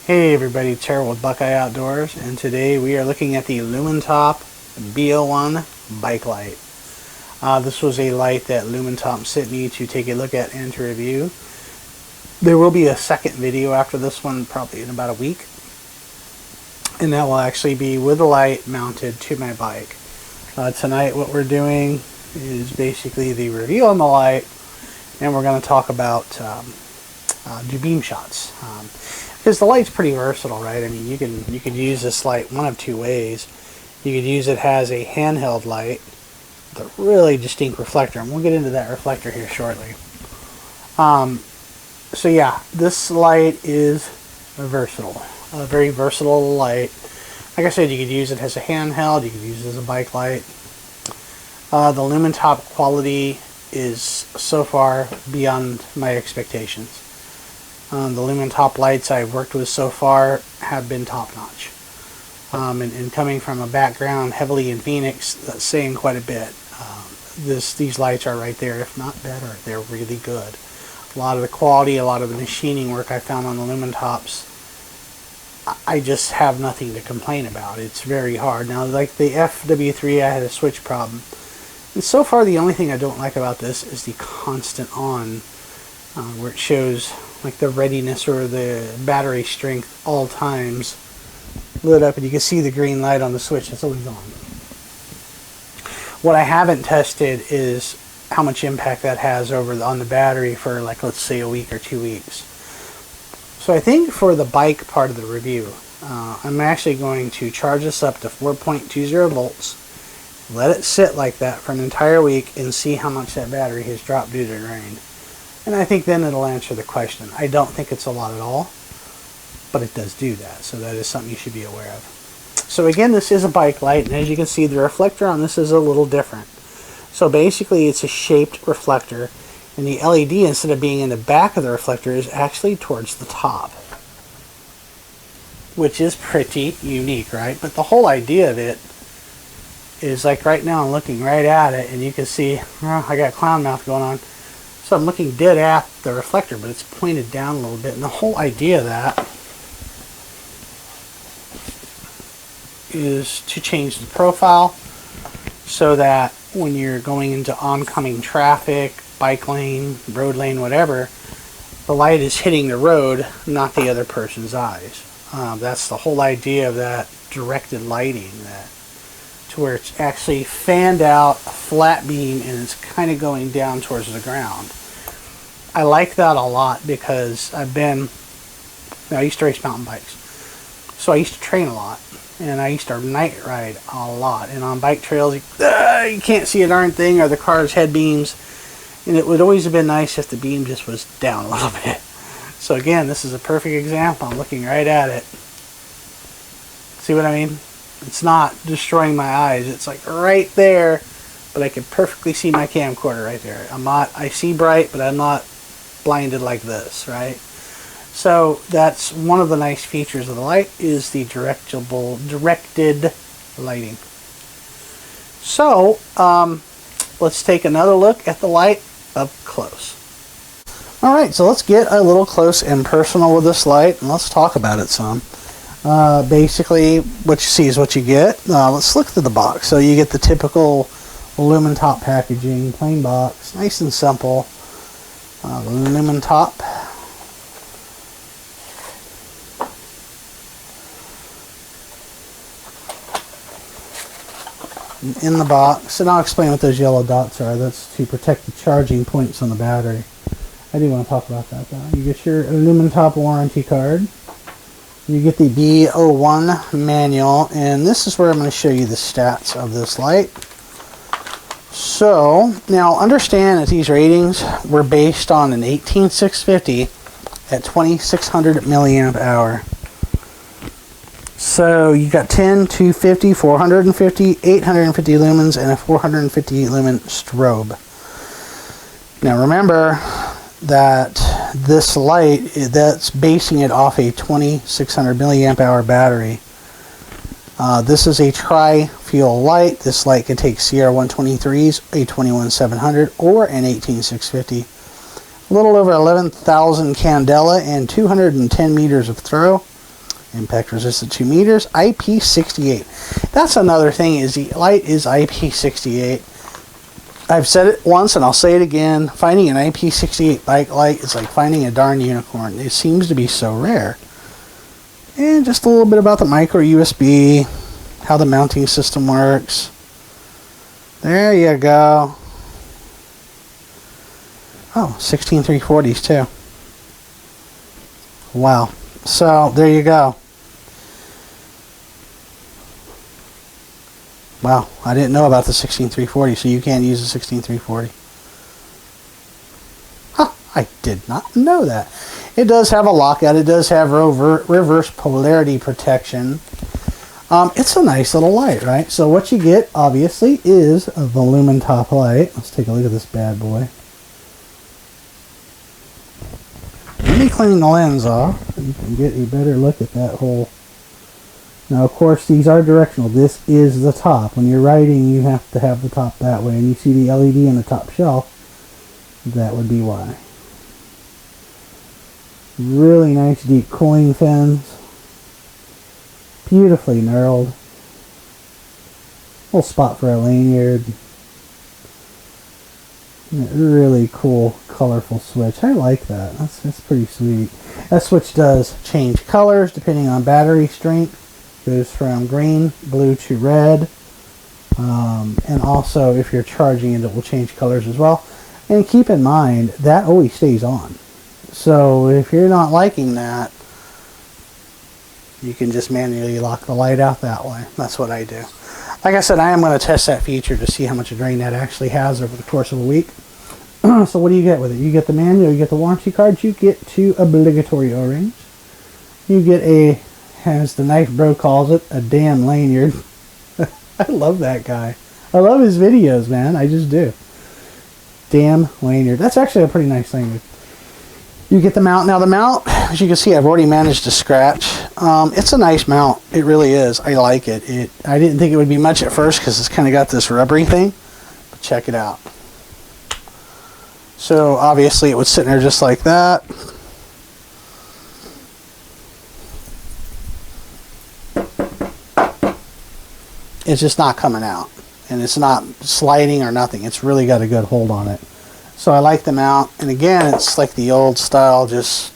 Hey everybody, Terrell with Buckeye Outdoors, and today we are looking at the Lumintop B01 bike light. This was a light that Lumintop sent me to take a look at and to review. There will be a second video after this one, probably in about a week, and that will actually be with the light mounted to my bike. Tonight what we're doing is basically the review on the light, and we're going to talk about do beam shots. Because the light's pretty versatile, right? I mean, you could use this light one of two ways. You could use it as a handheld light with a really distinct reflector, and we'll get into that reflector here shortly. So yeah, this light is versatile, a very versatile light. Like I said, you could use it as a handheld, you could use it as a bike light. The Lumintop quality is so far beyond my expectations. The Lumintop lights I've worked with so far have been top-notch. And coming from a background heavily in Phoenix, that's saying quite a bit. These lights are right there, if not better. They're really good. A lot of the quality, a lot of the machining work I found on the Lumintops, I just have nothing to complain about. It's very hard. Now, like the FW3, I had a switch problem. And so far, the only thing I don't like about this is the constant on, where it shows like the readiness or the battery strength all times lit up, and you can see the green light on the switch. It's always on. What I haven't tested is how much impact that has on the battery for, like, let's say a week or 2 weeks. So I think for the bike part of the review, I'm actually going to charge this up to 4.20 volts, let it sit like that for an entire week, and see how much that battery has dropped due to rain. And I think then it'll answer the question. I don't think it's a lot at all, but it does do that, so that is something you should be aware of. So again, this is a bike light, and as you can see, the reflector on this is a little different. So basically, it's a shaped reflector, and the LED, instead of being in the back of the reflector, is actually towards the top, which is pretty unique, right? But the whole idea of it is, like right now, I'm looking right at it, and you can see, well, I got clown mouth going on. So I'm looking dead at the reflector, but it's pointed down a little bit. And the whole idea of that is to change the profile so that when you're going into oncoming traffic, bike lane, road lane, whatever, the light is hitting the road, not the other person's eyes. That's the whole idea of that directed lighting, that to where it's actually fanned out, a flat beam, and it's kind of going down towards the ground. I like that a lot because I used to race mountain bikes, so I used to train a lot, and I used to night ride a lot, and on bike trails you can't see a darn thing, or the car's head beams, and it would always have been nice if the beam just was down a little bit. So again, this is a perfect example. I'm looking right at it. See what I mean? It's not destroying my eyes. It's like right there, but I can perfectly see my camcorder right there. I see bright, but I'm not blinded like this, right? So that's one of the nice features of the light, is the directed lighting. So let's take another look at the light up close. Alright, so let's get a little close and personal with this light, and let's talk about it some. Basically, what you see is what you get. Let's look through the box. So you get the typical Lumintop packaging, plain box, nice and simple. Lumintop. In the box, and I'll explain what those yellow dots are. That's to protect the charging points on the battery. I do want to talk about that though. You get your Lumintop warranty card. You get the B01 manual, and this is where I'm going to show you the stats of this light. So, now understand that these ratings were based on an 18650 at 2600 milliamp hour. So, you got 10, 250, 450, 850 lumens, and a 450 lumen strobe. Now remember that this light, that's basing it off a 2600 milliamp hour battery. This is a tri-fuel light. This light can take CR123s, a 21700, or an 18650. A little over 11,000 candela and 210 meters of throw. Impact resistant 2 meters, IP68. That's another thing, is the light is IP68. I've said it once and I'll say it again. Finding an IP68 bike light is like finding a darn unicorn. It seems to be so rare. And just a little bit about the micro USB, how the mounting system works. There you go. Oh, 16340s too. Wow. So there you go. Wow, I didn't know about the 16340, so you can't use the 16340. Huh, I did not know that. It does have a lockout. It does have reverse polarity protection. It's a nice little light, right? So what you get, obviously, is the Lumintop light. Let's take a look at this bad boy. Let me clean the lens off so you can get a better look at that whole. Now, of course, these are directional. This is the top. When you're writing, you have to have the top that way. And you see the LED in the top shelf. That would be why. Really nice deep cooling fins. Beautifully knurled. Little spot for a lanyard. Really cool, colorful switch. I like that. That's pretty sweet. That switch does change colors depending on battery strength. Goes from green, blue to red. And also, if you're charging it, it will change colors as well. And keep in mind, that always stays on. So if you're not liking that, you can just manually lock the light out that way. That's what I do. Like I said, I am going to test that feature to see how much drain that actually has over the course of a week. So what do you get with it? You get the manual, you get the warranty cards, you get 2 obligatory O-rings. You get a, as the knife bro calls it, a damn lanyard. I love that guy. I love his videos, man. I just do. Damn lanyard. That's actually a pretty nice lanyard. You get the mount. Now the mount, as you can see, I've already managed to scratch. It's a nice mount. It really is. I like it. I didn't think it would be much at first because it's kind of got this rubbery thing. But check it out. So obviously it would sit in there just like that. It's just not coming out. And it's not sliding or nothing. It's really got a good hold on it. So I like the mount. And again, it's like the old style, just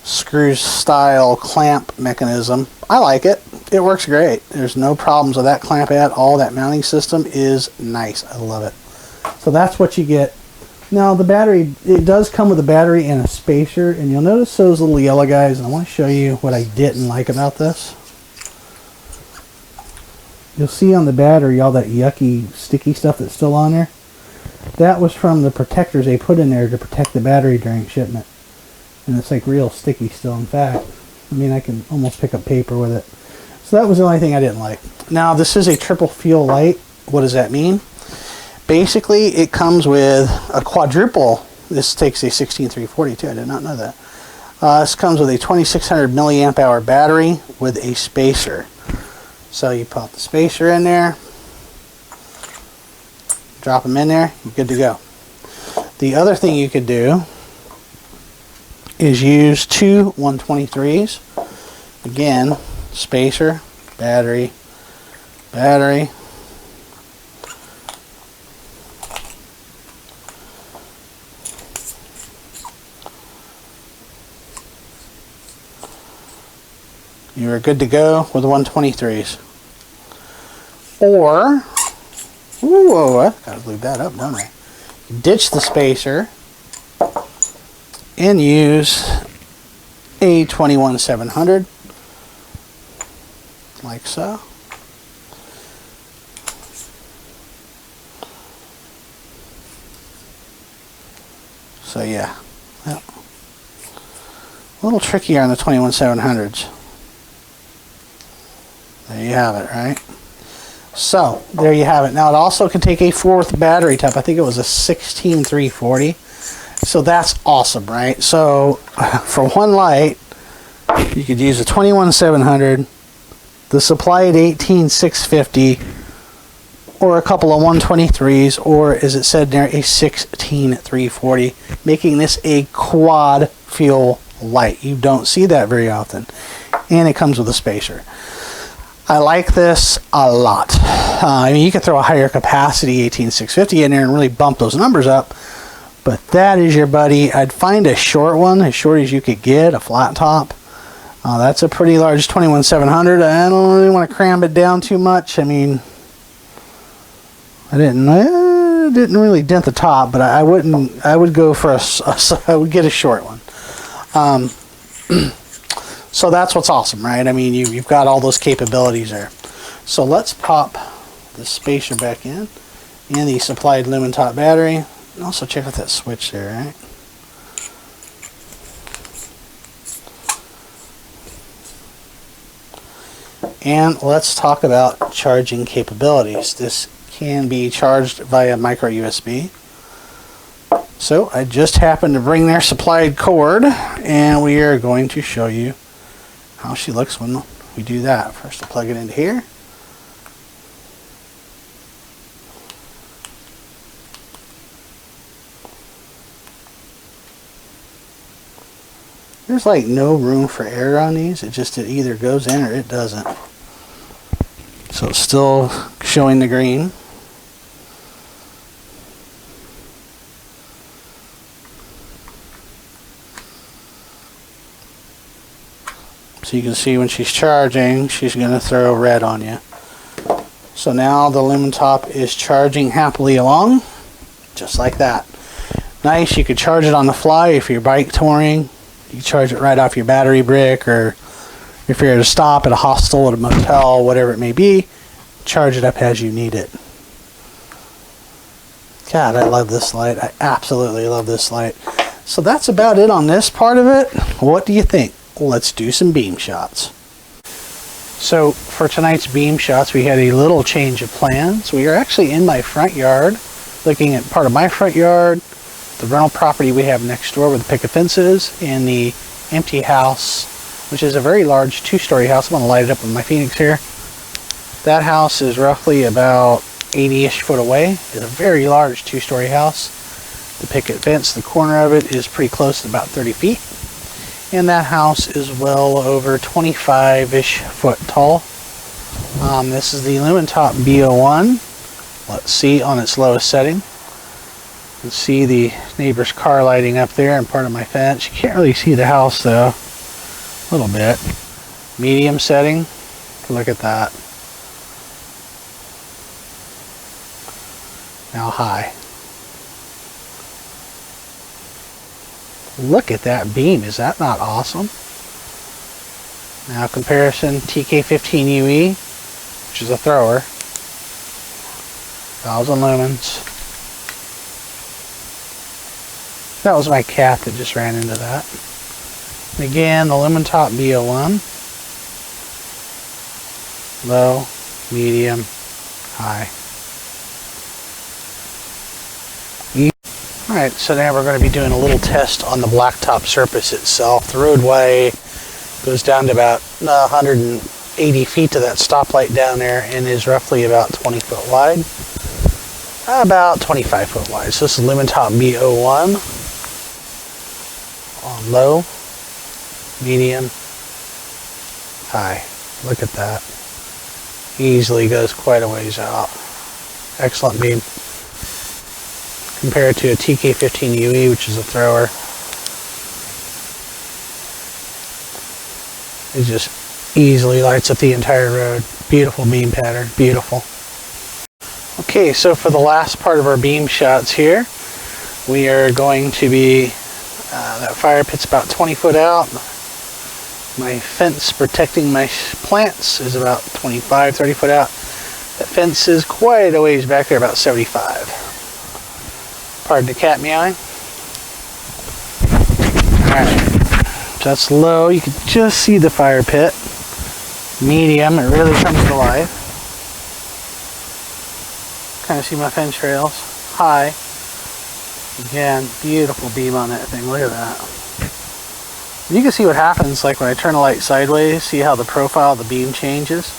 screw style clamp mechanism. I like it. It works great. There's no problems with that clamp at all. That mounting system is nice. I love it. So that's what you get. Now the battery, it does come with a battery and a spacer. And you'll notice those little yellow guys. And I want to show you what I didn't like about this. You'll see on the battery all that yucky, sticky stuff that's still on there. That was from the protectors they put in there to protect the battery during shipment. And it's like real sticky still. In fact, I mean, I can almost pick up paper with it. So that was the only thing I didn't like. Now, this is a triple fuel light. What does that mean? Basically, it comes with a quadruple. This takes a 16340 too. I did not know that. This comes with a 2600 milliamp hour battery with a spacer. So you pop the spacer in there, drop them in there, you're good to go. The other thing you could do is use 2 123s. Again, spacer, battery, battery. You're good to go with the 123s. Or, whoa, I gotta lube that up, don't I? Ditch the spacer and use a 21700, like so. So yeah, a little trickier on the 21700s. There you have it, right? So, there you have it. Now, it also can take a 4th battery type. I think it was a 16340. So, that's awesome, right? So, for one light, you could use a 21700, the supply at 18650, or a couple of 123s, or, as it said there, a 16340, making this a quad fuel light. You don't see that very often. and it comes with a spacer. I like this a lot. I mean, you could throw a higher capacity 18650 in there and really bump those numbers up, but that is your buddy. I'd find a short one, as short as you could get, a flat top. That's a pretty large 21700. I don't really want to cram it down too much. I mean, I didn't really dent the top, but I wouldn't. I would go for I would get a short one. So that's what's awesome, right? I mean, you've got all those capabilities there. So let's pop the spacer back in and the supplied Lumintop battery. And also check out that switch there, right? And let's talk about charging capabilities. This can be charged via micro USB. So I just happened to bring their supplied cord, and we are going to show you how she looks when we do that. First, I'll plug it into here. There's like no room for air on these. It either goes in or it doesn't. So it's still showing the green. So you can see when she's charging, she's going to throw red on you. So now the Lumintop is charging happily along, just like that. Nice, you could charge it on the fly if you're bike touring. You charge it right off your battery brick, or if you're at a stop at a hostel, at a motel, whatever it may be, charge it up as you need it. God, I love this light. I absolutely love this light. So that's about it on this part of it. What do you think? Let's do some beam shots. So for tonight's beam shots, we had a little change of plans. We are actually in my front yard, looking at part of my front yard, the rental property we have next door where the picket fence is, and the empty house, which is a very large 2-story house. I'm going to light it up with my Phoenix here. That house is roughly about 80-ish foot away. It's a very large 2-story house. The picket fence, the corner of it, is pretty close to about 30 feet. And that house is well over 25-ish foot tall. This is the Lumintop B01. Let's see on its lowest setting. You can see the neighbor's car lighting up there and part of my fence. You can't really see the house though. A little bit. Medium setting. Look at that. Now high. Look at that beam. Is that not awesome? Now comparison, TK15UE, which is a thrower. 1000 lumens. That was my cat that just ran into that. And again, the Lumintop B01. Low, medium, high. Alright, so now we're going to be doing a little test on the blacktop surface itself. The roadway goes down to about 180 feet to that stoplight down there and is roughly about 20 foot wide. About 25 foot wide. So this is Lumintop B01 on low, medium, high. Look at that. Easily goes quite a ways out. Excellent beam. Compared to a TK15UE, which is a thrower. It just easily lights up the entire road. Beautiful beam pattern, beautiful. Okay, so for the last part of our beam shots here, we are going to be, that fire pit's about 20 foot out. My fence protecting my plants is about 25, 30 foot out. That fence is quite a ways back there, about 75. Pardon the cat meowing. Alright, so that's low. You can just see the fire pit. Medium, it really comes to life. Kind of see my fence trails. High. Again, beautiful beam on that thing. Look at that. You can see what happens like when I turn the light sideways. See how the profile of the beam changes?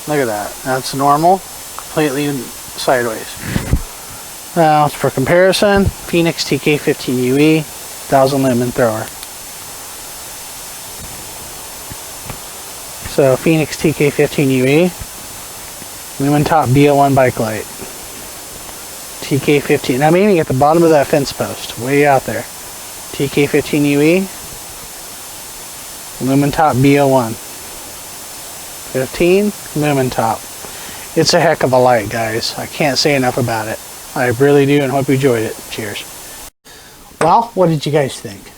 Look at that. That's normal. Completely sideways. Now, for comparison, Phoenix TK15UE, 1000 lumen thrower. So Phoenix TK15UE, Lumintop B01 bike light. TK15. I'm aiming at the bottom of that fence post, way out there. TK15UE, Lumintop B01. 15, Lumintop. It's a heck of a light, guys. I can't say enough about it. I really do, and hope you enjoyed it. Cheers. Well, what did you guys think?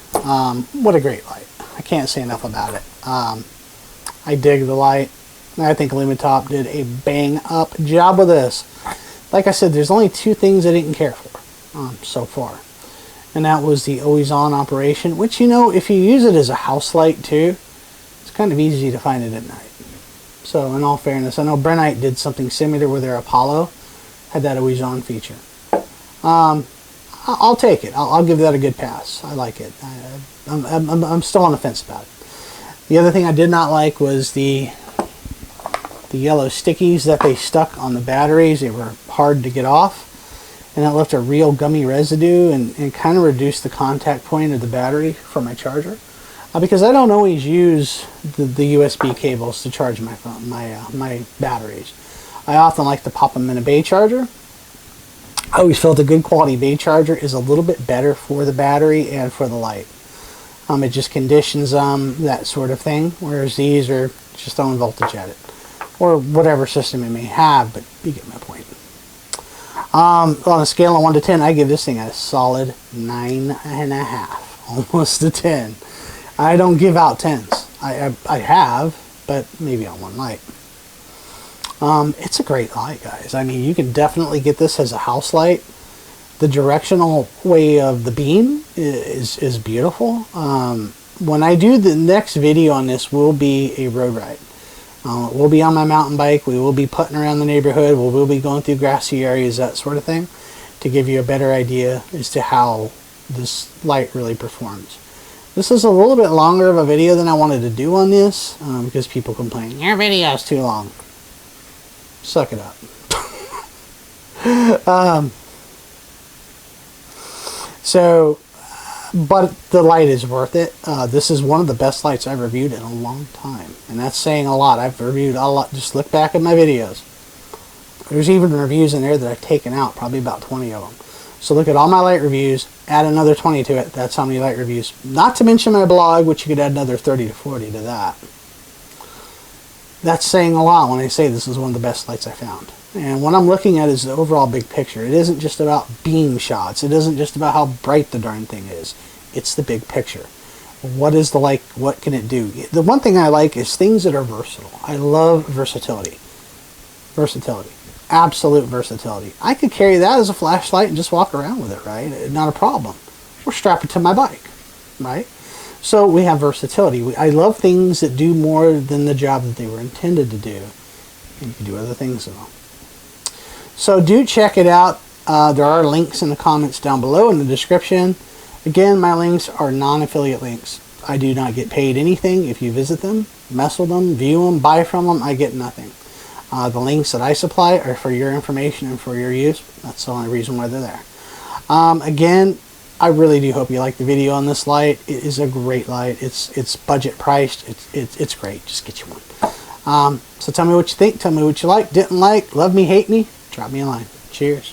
What a great light. I can't say enough about it. I dig the light. I think Lumintop did a bang-up job with this. Like I said, there's only two things I didn't care for so far. And that was the always-on operation, which, you know, if you use it as a house light too, it's kind of easy to find it at night. So, in all fairness, I know Brennite did something similar with their Apollo, had that always-on feature. I'll take it. I'll give that a good pass. I like it. I'm still on the fence about it. The other thing I did not like was the yellow stickies that they stuck on the batteries. They were hard to get off, and that left a real gummy residue and kind of reduced the contact point of the battery for my charger. Because I don't always use the USB cables to charge my phone, my batteries. I often like to pop them in a bay charger. I always felt a good quality bay charger is a little bit better for the battery and for the light. It just conditions that sort of thing, whereas these are just throwing voltage at it. Or whatever system it may have, but you get my point. On a scale of 1 to 10, I give this thing a solid 9.5, almost a 10. I don't give out 10s. I have, but maybe on one light. It's a great light, guys. I mean, you can definitely get this as a house light. The directional way of the beam is beautiful. When I do the next video on this, will be a road ride. We'll be on my mountain bike. We will be putting around the neighborhood. We will be going through grassy areas, that sort of thing, to give you a better idea as to how this light really performs. This is a little bit longer of a video than I wanted to do on this because people complain, your video is too long. Suck it up. But the light is worth it. This is one of the best lights I've reviewed in a long time. And that's saying a lot. I've reviewed a lot. Just look back at my videos. There's even reviews in there that I've taken out. Probably about 20 of them. So look at all my light reviews. Add another 20 to it. That's how many light reviews. Not to mention my blog, which you could add another 30 to 40 to that. That's saying a lot when I say this is one of the best lights I found. And what I'm looking at is the overall big picture. It isn't just about beam shots. It isn't just about how bright the darn thing is. It's the big picture. What is the light? What can it do? The one thing I like is things that are versatile. I love versatility. Versatility. Absolute versatility. I could carry that as a flashlight and just walk around with it, right? Not a problem. Or strap it to my bike, right? So we have versatility. I love things that do more than the job that they were intended to do. And you can do other things with them. So do check it out. There are links in the comments down below in the description. Again, my links are non-affiliate links. I do not get paid anything if you visit them, mess with them, view them, buy from them. I get nothing. The links that I supply are for your information and for your use. That's the only reason why they're there. Again, I really do hope you like the video on this light. It is a great light. It's budget priced. It's great. Just get you one. So tell me what you think. Tell me what you like, didn't like, love me, hate me. Drop me a line. Cheers.